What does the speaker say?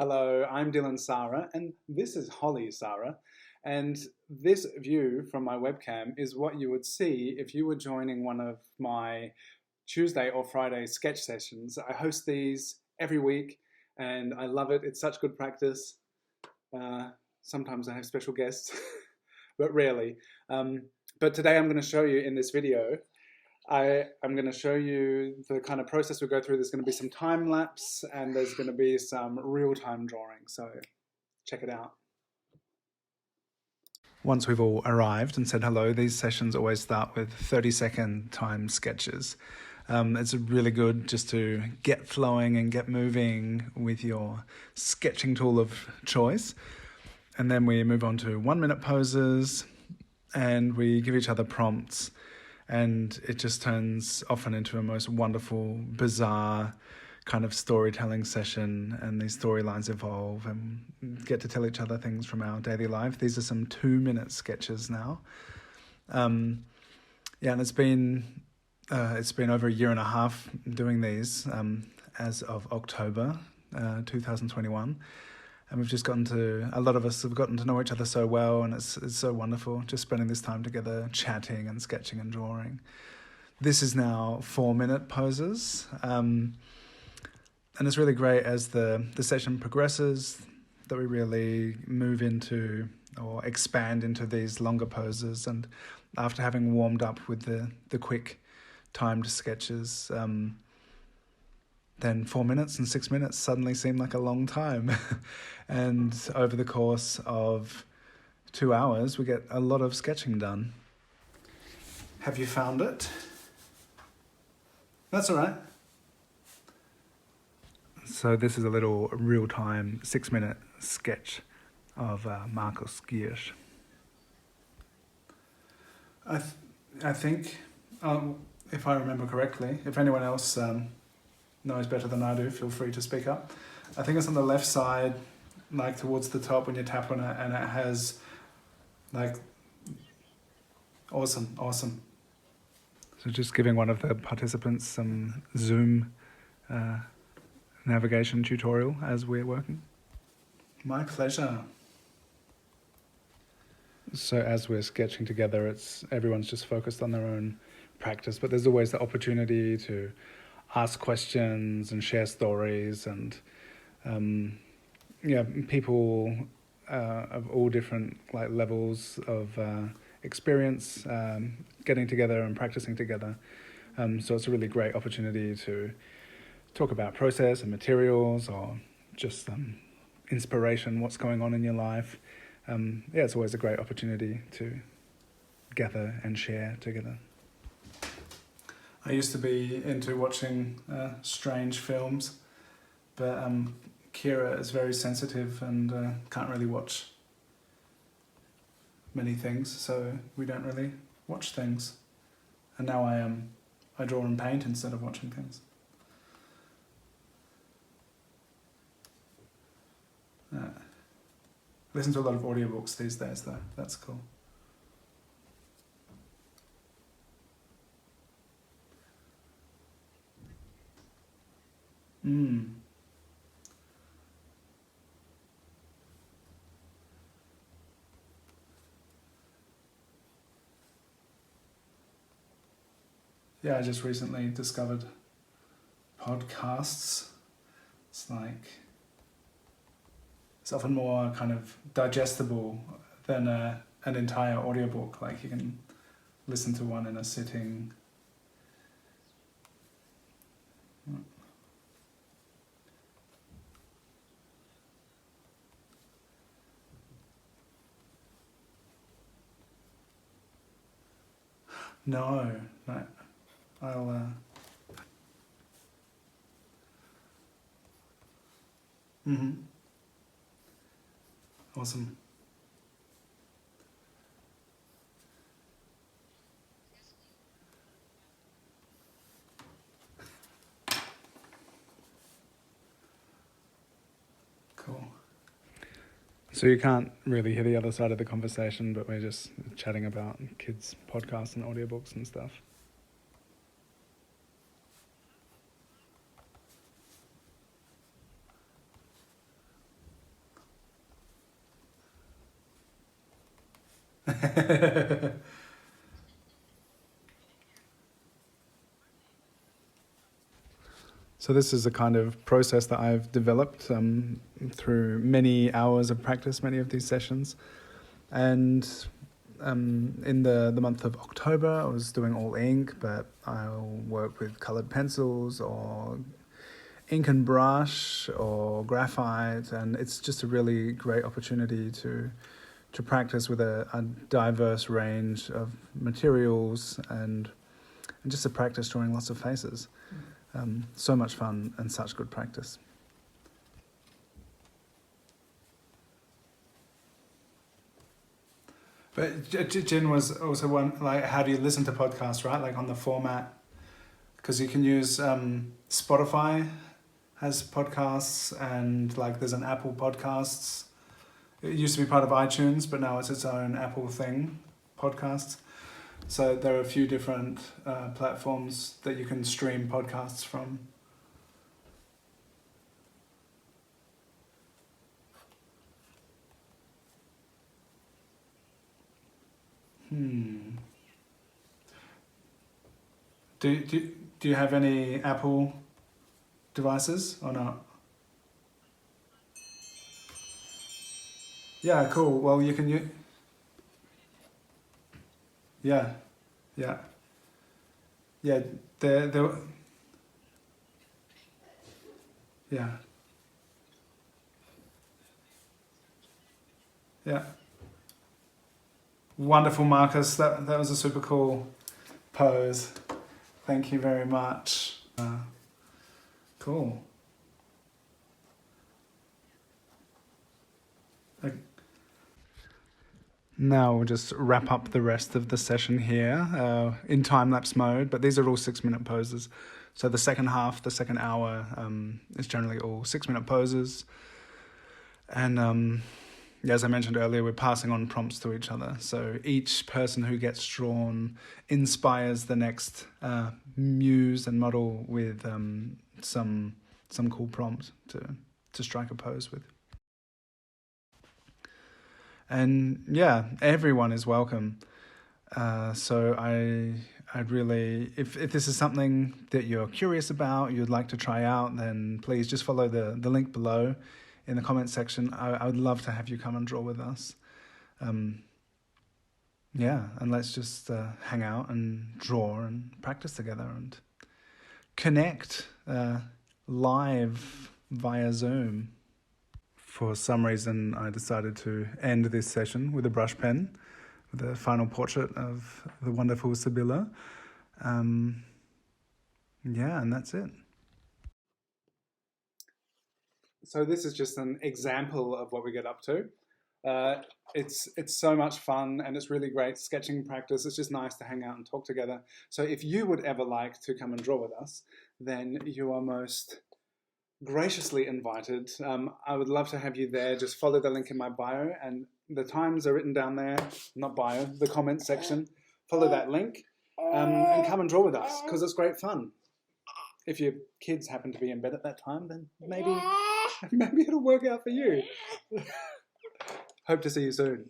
Hello, I'm Dylan Sara, and this is Holly Sara. And this view from my webcam is what you would see if you were joining one of my Tuesday or Friday sketch sessions. I host these every week, and I love it. It's such good practice. Sometimes I have special guests, but rarely. But today I'm going to show you in this video I'm going to show you the kind of process we go through. There's going to be some time lapse and there's going to be some real-time drawing. So check it out. Once we've all arrived and said hello, these sessions always start with 30-second time sketches. It's really good just to get flowing and get moving with your sketching tool of choice. And then we move on to 1-minute poses and we give each other prompts. And it just turns often into a most wonderful, bizarre kind of storytelling session, and these storylines evolve and get to tell each other things from our daily life. These are some 2-minute sketches now. And it's been over a year and a half doing these as of October 2021. And a lot of us have gotten to know each other so well, and it's so wonderful just spending this time together, chatting and sketching and drawing. This is now 4-minute poses. And it's really great as the session progresses that we really move into or expand into these longer poses. And after having warmed up with the quick timed sketches, then 4 minutes and 6 minutes suddenly seem like a long time. And over the course of 2 hours, we get a lot of sketching done. Have you found it? That's all right. So this is a little real-time 6-minute sketch of Marcus Giersch. I think, if I remember correctly, if anyone else knows better than I do, feel free to speak up. I think it's on the left side, like towards the top when you tap on it, and it has like, awesome. So just giving one of the participants some Zoom navigation tutorial as we're working. My pleasure. So as we're sketching together, everyone's just focused on their own practice, but there's always the opportunity to ask questions and share stories, and people of all different levels of experience getting together and practicing together. So it's a really great opportunity to talk about process and materials, or just inspiration, what's going on in your life. It's always a great opportunity to gather and share together. I used to be into watching strange films, but Kira is very sensitive and can't really watch many things, so we don't really watch things. And now I draw and paint instead of watching things. Listen to a lot of audiobooks these days though, that's cool. Yeah, I just recently discovered podcasts. It's often more kind of digestible than an entire audiobook. Like you can listen to one in a sitting. No. I'll Awesome. Cool. So you can't really hear the other side of the conversation, but we're just chatting about kids' podcasts and audiobooks and stuff. So this is a kind of process that I've developed through many hours of practice, many of these sessions. And in the month of October, I was doing all ink, but I'll work with colored pencils or ink and brush or graphite, and it's just a really great opportunity to practice with a diverse range of materials and just to practice drawing lots of faces. So much fun and such good practice. But Jen was also one, like, how do you listen to podcasts, right? Like on the format, because you can use Spotify has podcasts, and like there's an Apple Podcasts. It used to be part of iTunes, but now it's its own Apple thing, podcasts. So there are a few different platforms that you can stream podcasts from. Do you have any Apple devices or not? Yeah, cool. Well, you can use. Yeah, yeah, yeah. There. Yeah, yeah. Wonderful, Marcus. That was a super cool pose. Thank you very much. Cool. Okay. Now we'll just wrap up the rest of the session here in time-lapse mode, but these are all 6-minute poses. So the second half, the second hour, is generally all 6-minute poses. And as I mentioned earlier, we're passing on prompts to each other. So each person who gets drawn inspires the next muse and model with some cool prompt to strike a pose with. And yeah, everyone is welcome. So I'd really, if this is something that you're curious about, you'd like to try out, then please just follow the link below in the comments section. I would love to have you come and draw with us. Yeah, and let's just hang out and draw and practice together and connect live via Zoom. For some reason, I decided to end this session with a brush pen, with a final portrait of the wonderful Sibylla. Yeah, and that's it. So this is just an example of what we get up to. It's so much fun, and it's really great sketching practice. It's just nice to hang out and talk together. So if you would ever like to come and draw with us, then you are most graciously invited. I would love to have you there. Just follow the link in my bio, and the times are written down there, not bio, the comment section. Follow that link and come and draw with us, because it's great fun. If your kids happen to be in bed at that time, then maybe it'll work out for you. Hope to see you soon.